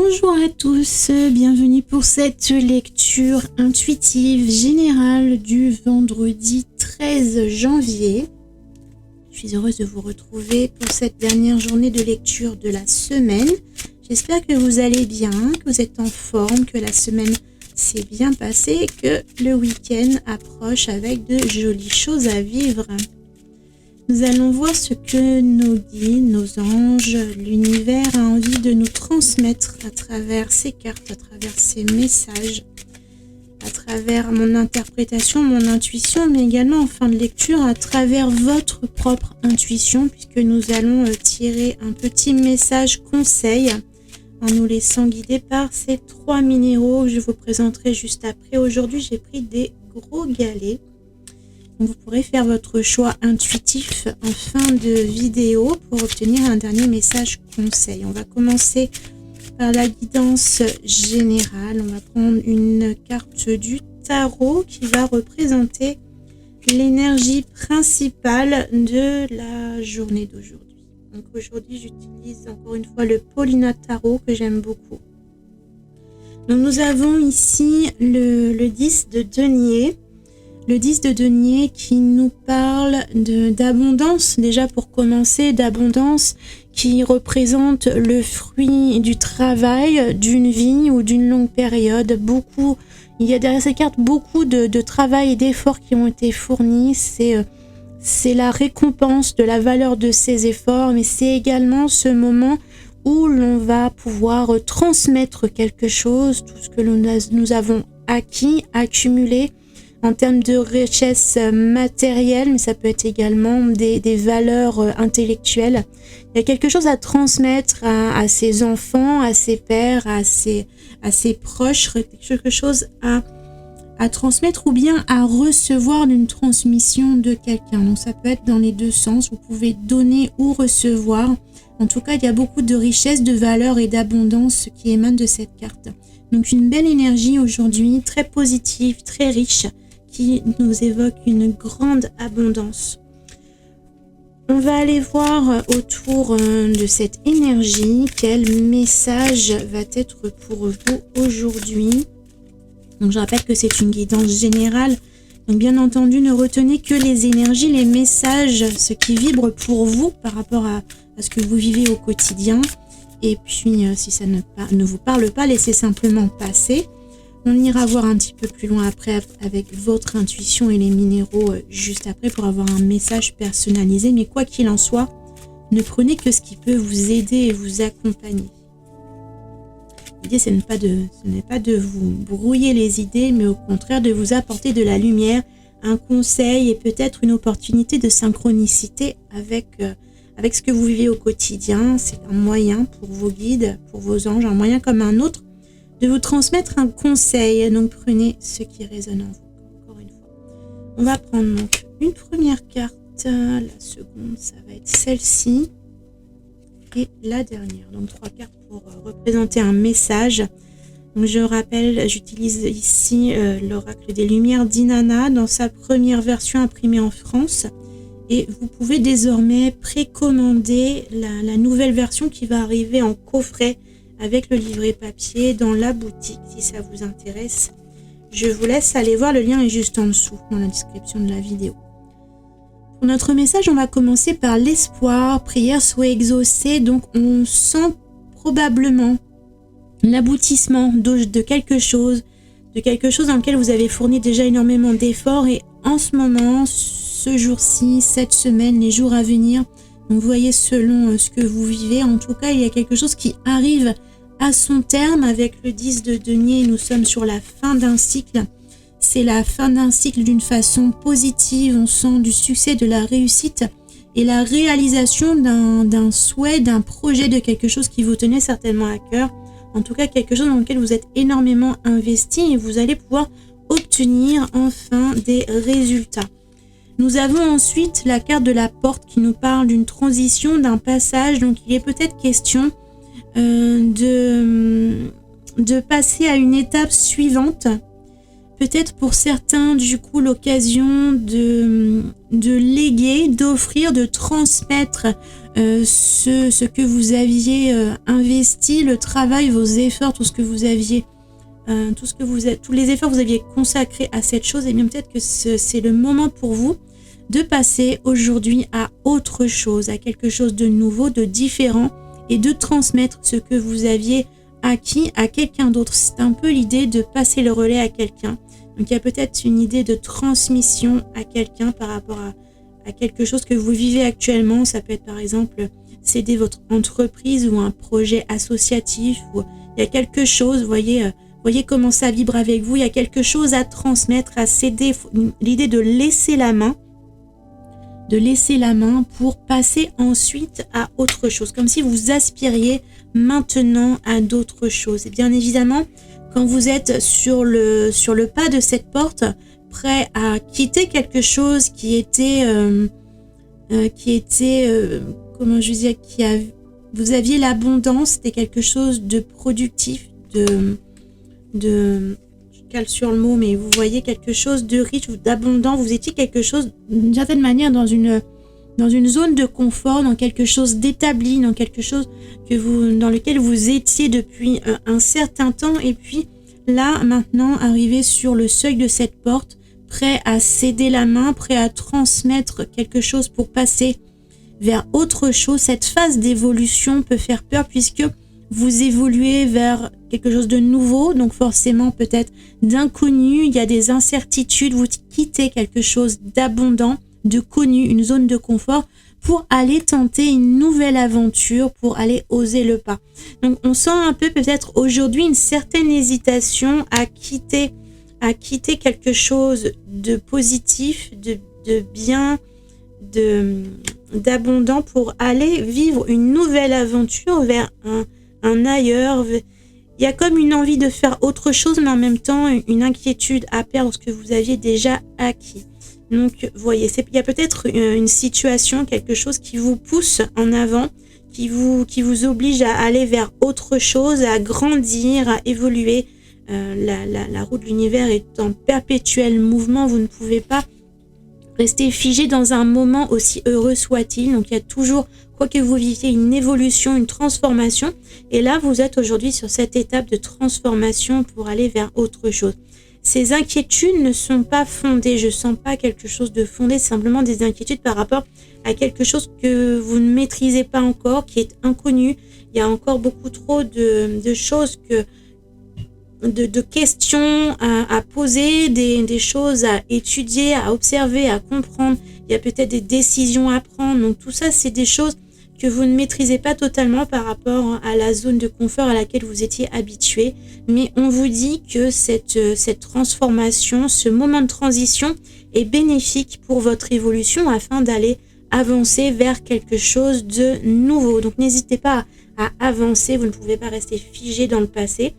Bonjour à tous, bienvenue pour cette lecture intuitive générale du vendredi 13 janvier. Je suis heureuse de vous retrouver pour cette dernière journée de lecture de la semaine. J'espère que vous allez bien, que vous êtes en forme, que la semaine s'est bien passée et que le week-end approche avec de jolies choses à vivre. Nous allons voir ce que nos guides, nos anges, l'univers a envie de nous transmettre à travers ces cartes, à travers ces messages, à travers mon interprétation, mon intuition, mais également en fin de lecture à travers votre propre intuition, puisque nous allons tirer un petit message conseil en nous laissant guider par ces 3 minéraux que je vous présenterai juste après. Aujourd'hui, j'ai pris des gros galets. Vous pourrez faire votre choix intuitif en fin de vidéo pour obtenir un dernier message conseil. On va commencer par la guidance générale. On va prendre une carte du tarot qui va représenter l'énergie principale de la journée d'aujourd'hui. Donc aujourd'hui, j'utilise encore une fois le Paulina Tarot que j'aime beaucoup. Donc nous avons ici le 10 de denier. Le 10 de denier qui nous parle d'abondance, déjà pour commencer, d'abondance qui représente le fruit du travail, d'une vie ou d'une longue période. Il y a derrière ces cartes beaucoup de travail et d'efforts qui ont été fournis. C'est la récompense de la valeur de ces efforts, mais c'est également ce moment où l'on va pouvoir transmettre quelque chose, tout ce que nous avons acquis, accumulé, en termes de richesse matérielle, mais ça peut être également des valeurs intellectuelles. Il y a quelque chose à transmettre à ses enfants, à ses pères, à ses proches, quelque chose à transmettre ou bien à recevoir d'une transmission de quelqu'un. Donc ça peut être dans les deux sens, vous pouvez donner ou recevoir. En tout cas, il y a beaucoup de richesse, de valeur et d'abondance qui émanent de cette carte. Donc une belle énergie aujourd'hui, très positive, très riche, qui nous évoque une grande abondance. On va aller voir autour de cette énergie quel message va être pour vous aujourd'hui. Donc je rappelle que c'est une guidance générale. Donc bien entendu, ne retenez que les énergies, les messages, ce qui vibre pour vous par rapport à ce que vous vivez au quotidien. Et puis si ça ne vous parle pas, laissez simplement passer. On ira voir un petit peu plus loin après avec votre intuition et les minéraux juste après pour avoir un message personnalisé. Mais quoi qu'il en soit, ne prenez que ce qui peut vous aider et vous accompagner. L'idée, ce n'est pas de vous brouiller les idées, mais au contraire de vous apporter de la lumière, un conseil et peut-être une opportunité de synchronicité avec ce que vous vivez au quotidien. C'est un moyen pour vos guides, pour vos anges, un moyen comme un autre, de vous transmettre un conseil. Donc prenez ce qui résonne en vous, encore une fois. On va prendre donc une première carte, la seconde ça va être celle-ci et la dernière. Donc 3 cartes pour représenter un message. Donc je rappelle, j'utilise ici l'oracle des lumières d'Inanna dans sa première version imprimée en France. Et vous pouvez désormais précommander la nouvelle version qui va arriver en coffret avec le livret papier dans la boutique si ça vous intéresse. Je vous laisse aller voir, le lien est juste en dessous dans la description de la vidéo. Pour notre message, on va commencer par l'espoir, prière soit exaucée. Donc on sent probablement l'aboutissement de quelque chose dans lequel vous avez fourni déjà énormément d'efforts et en ce moment, ce jour-ci, cette semaine, les jours à venir, vous voyez selon ce que vous vivez, en tout cas il y a quelque chose qui arrive à son terme avec le 10 de denier. Nous sommes sur la fin d'un cycle. C'est la fin d'un cycle d'une façon positive. On sent du succès, de la réussite et la réalisation d'un souhait, d'un projet, de quelque chose qui vous tenait certainement à cœur. En tout cas, quelque chose dans lequel vous êtes énormément investi et vous allez pouvoir obtenir enfin des résultats. Nous avons ensuite la carte de la porte qui nous parle d'une transition, d'un passage. Donc il est peut-être question de passer à une étape suivante. Peut-être pour certains, du coup, l'occasion de léguer, d'offrir, de transmettre ce que vous aviez investi, le travail, vos efforts, tout ce que vous aviez, tous les efforts que vous aviez consacrés à cette chose, et bien peut-être que c'est le moment pour vous de passer aujourd'hui à autre chose, à quelque chose de nouveau, de différent, et de transmettre ce que vous aviez acquis à quelqu'un d'autre. C'est un peu l'idée de passer le relais à quelqu'un. Donc il y a peut-être une idée de transmission à quelqu'un par rapport à quelque chose que vous vivez actuellement. Ça peut être par exemple céder votre entreprise ou un projet associatif, ou il y a quelque chose, voyez comment ça vibre avec vous, il y a quelque chose à transmettre, à céder, l'idée de laisser la main pour passer ensuite à autre chose, comme si vous aspiriez maintenant à d'autres choses. Et bien évidemment, quand vous êtes sur le pas de cette porte, prêt à quitter quelque chose qui était comment je veux dire, vous aviez l'abondance, c'était quelque chose de productif, je cale sur le mot, mais vous voyez quelque chose de riche, d'abondant. Vous étiez quelque chose, d'une certaine manière, dans une zone de confort, dans quelque chose d'établi, dans quelque chose dans lequel vous étiez depuis un certain temps. Et puis là, maintenant, arrivé sur le seuil de cette porte, prêt à céder la main, prêt à transmettre quelque chose pour passer vers autre chose. Cette phase d'évolution peut faire peur puisque vous évoluez vers quelque chose de nouveau, donc forcément peut-être d'inconnu, il y a des incertitudes, vous quittez quelque chose d'abondant, de connu, une zone de confort pour aller tenter une nouvelle aventure, pour aller oser le pas. Donc on sent un peu peut-être aujourd'hui une certaine hésitation à quitter quelque chose de positif, de bien, d'abondant pour aller vivre une nouvelle aventure vers un ailleurs. Il y a comme une envie de faire autre chose, mais en même temps une inquiétude à perdre ce que vous aviez déjà acquis. Donc, vous voyez, il y a peut-être une situation, quelque chose qui vous pousse en avant, qui vous oblige à aller vers autre chose, à grandir, à évoluer. La roue de l'univers est en perpétuel mouvement. Vous ne pouvez pas rester figé dans un moment aussi heureux soit-il. Donc, il y a toujours, quoi que vous viviez, une évolution, une transformation. Et là, vous êtes aujourd'hui sur cette étape de transformation pour aller vers autre chose. Ces inquiétudes ne sont pas fondées. Je ne sens pas quelque chose de fondé. C'est simplement des inquiétudes par rapport à quelque chose que vous ne maîtrisez pas encore, qui est inconnu. Il y a encore beaucoup trop de choses de questions à poser, des choses à étudier, à observer, à comprendre. Il y a peut-être des décisions à prendre. Donc tout ça, c'est des choses que vous ne maîtrisez pas totalement par rapport à la zone de confort à laquelle vous étiez habitué. Mais on vous dit que cette transformation, ce moment de transition est bénéfique pour votre évolution afin d'aller avancer vers quelque chose de nouveau. Donc n'hésitez pas à avancer, vous ne pouvez pas rester figé dans le passé.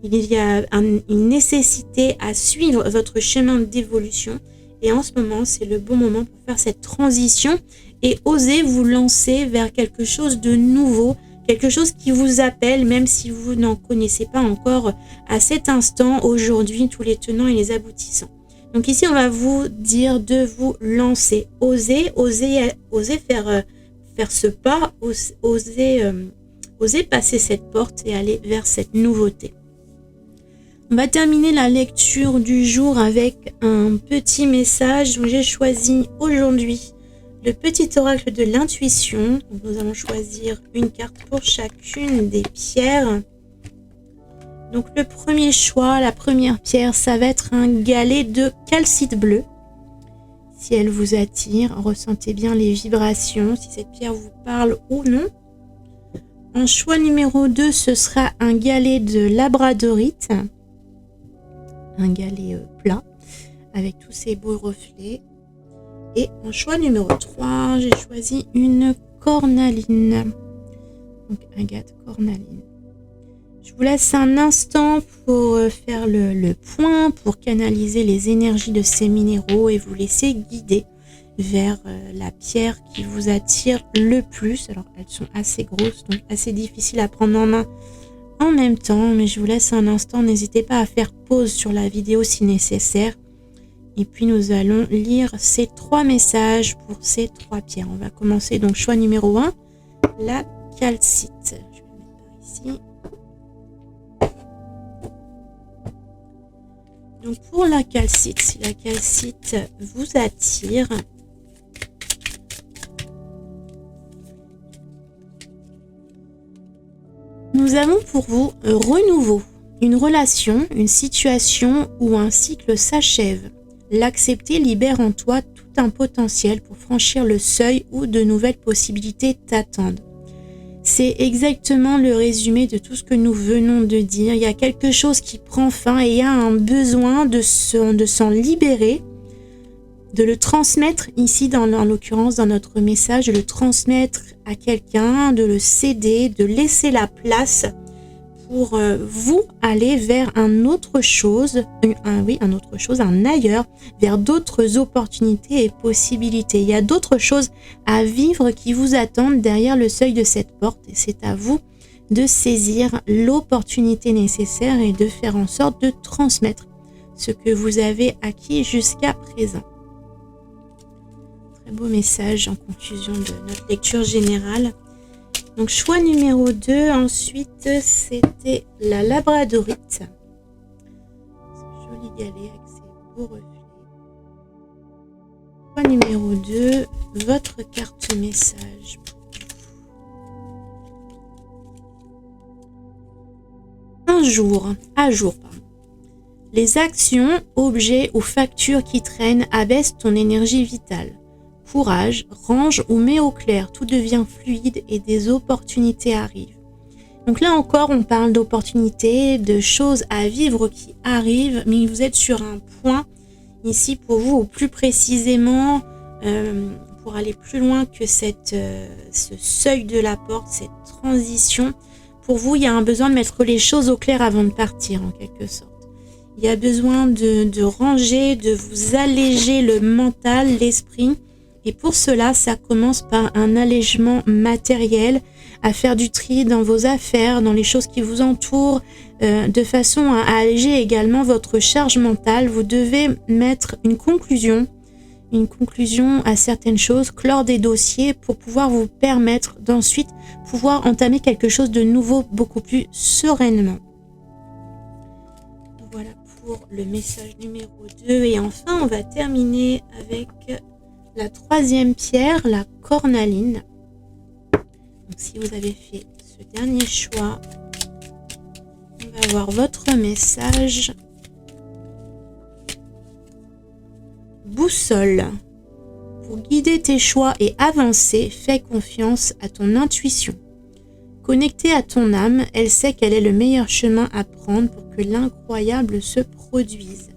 Il y a une nécessité à suivre votre chemin d'évolution. Et en ce moment, c'est le bon moment pour faire cette transition et oser vous lancer vers quelque chose de nouveau, quelque chose qui vous appelle, même si vous n'en connaissez pas encore à cet instant, aujourd'hui, tous les tenants et les aboutissants. Donc ici, on va vous dire de vous lancer, oser faire ce pas, oser passer cette porte et aller vers cette nouveauté. On va terminer la lecture du jour avec un petit message. Donc, j'ai choisi aujourd'hui le petit oracle de l'intuition. Donc, nous allons choisir une carte pour chacune des pierres. Donc le premier choix, la première pierre, ça va être un galet de calcite bleu. Si elle vous attire, ressentez bien les vibrations, si cette pierre vous parle ou non. En choix numéro 2, ce sera un galet de labradorite. Un galet plat avec tous ces beaux reflets. Et en choix numéro 3, j'ai choisi une cornaline. Donc agate cornaline. Je vous laisse un instant pour faire le point, pour canaliser les énergies de ces minéraux et vous laisser guider vers la pierre qui vous attire le plus. Alors elles sont assez grosses, donc assez difficiles à prendre en main en même temps, mais je vous laisse un instant. N'hésitez pas à faire pause sur la vidéo si nécessaire. Et puis nous allons lire ces 3 messages pour ces 3 pierres. On va commencer donc choix numéro 1. la calcite. Je vais le mettre par ici. Donc pour la calcite, si la calcite vous attire, nous avons pour vous un renouveau, une relation, une situation où un cycle s'achève. L'accepter libère en toi tout un potentiel pour franchir le seuil où de nouvelles possibilités t'attendent. C'est exactement le résumé de tout ce que nous venons de dire. Il y a quelque chose qui prend fin et il y a un besoin de s'en libérer, de le transmettre ici, en l'occurrence dans notre message, de le transmettre à quelqu'un, de le céder, de laisser la place pour vous aller vers un autre chose, un ailleurs, vers d'autres opportunités et possibilités. Il y a d'autres choses à vivre qui vous attendent derrière le seuil de cette porte et c'est à vous de saisir l'opportunité nécessaire et de faire en sorte de transmettre ce que vous avez acquis jusqu'à présent. Très beau message en conclusion de notre lecture générale. Donc choix numéro 2, ensuite c'était la labradorite. Ce joli galet avec ses beaux reflets. Choix numéro 2, votre carte message. À jour. Les actions, objets ou factures qui traînent abaissent ton énergie vitale. Courage, range ou mets au clair, tout devient fluide et des opportunités arrivent. Donc là encore, on parle d'opportunités, de choses à vivre qui arrivent, mais vous êtes sur un point ici pour vous, ou plus précisément, pour aller plus loin que ce seuil de la porte, cette transition. Pour vous, il y a un besoin de mettre les choses au clair avant de partir, en quelque sorte. Il y a besoin de ranger, de vous alléger le mental, l'esprit. Et pour cela, ça commence par un allègement matériel, à faire du tri dans vos affaires, dans les choses qui vous entourent, de façon à alléger également votre charge mentale. Vous devez mettre une conclusion à certaines choses, clore des dossiers pour pouvoir vous permettre d'ensuite pouvoir entamer quelque chose de nouveau beaucoup plus sereinement. Voilà pour le message numéro 2. Et enfin, on va terminer avec la troisième pierre, la cornaline. Donc, si vous avez fait ce dernier choix, on va voir votre message. Boussole. Pour guider tes choix et avancer, fais confiance à ton intuition. Connectée à ton âme, elle sait quel est le meilleur chemin à prendre pour que l'incroyable se produise.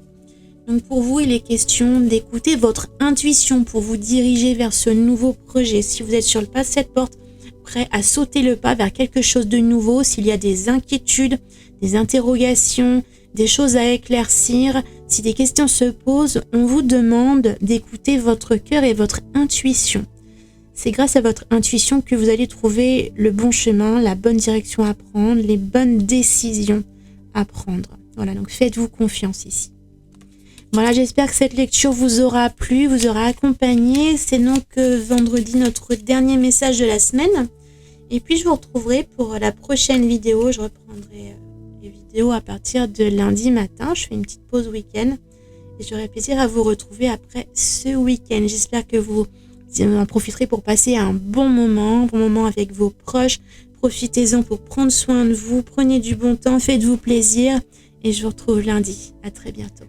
Donc pour vous, il est question d'écouter votre intuition pour vous diriger vers ce nouveau projet. Si vous êtes sur le pas de cette porte, prêt à sauter le pas vers quelque chose de nouveau, s'il y a des inquiétudes, des interrogations, des choses à éclaircir, si des questions se posent, on vous demande d'écouter votre cœur et votre intuition. C'est grâce à votre intuition que vous allez trouver le bon chemin, la bonne direction à prendre, les bonnes décisions à prendre. Voilà, donc faites-vous confiance ici. Voilà, j'espère que cette lecture vous aura plu, vous aura accompagné. C'est donc vendredi notre dernier message de la semaine. Et puis je vous retrouverai pour la prochaine vidéo. Je reprendrai les vidéos à partir de lundi matin. Je fais une petite pause week-end. Et j'aurai plaisir à vous retrouver après ce week-end. J'espère que vous en profiterez pour passer un bon moment avec vos proches. Profitez-en pour prendre soin de vous. Prenez du bon temps, faites-vous plaisir. Et je vous retrouve lundi. À très bientôt.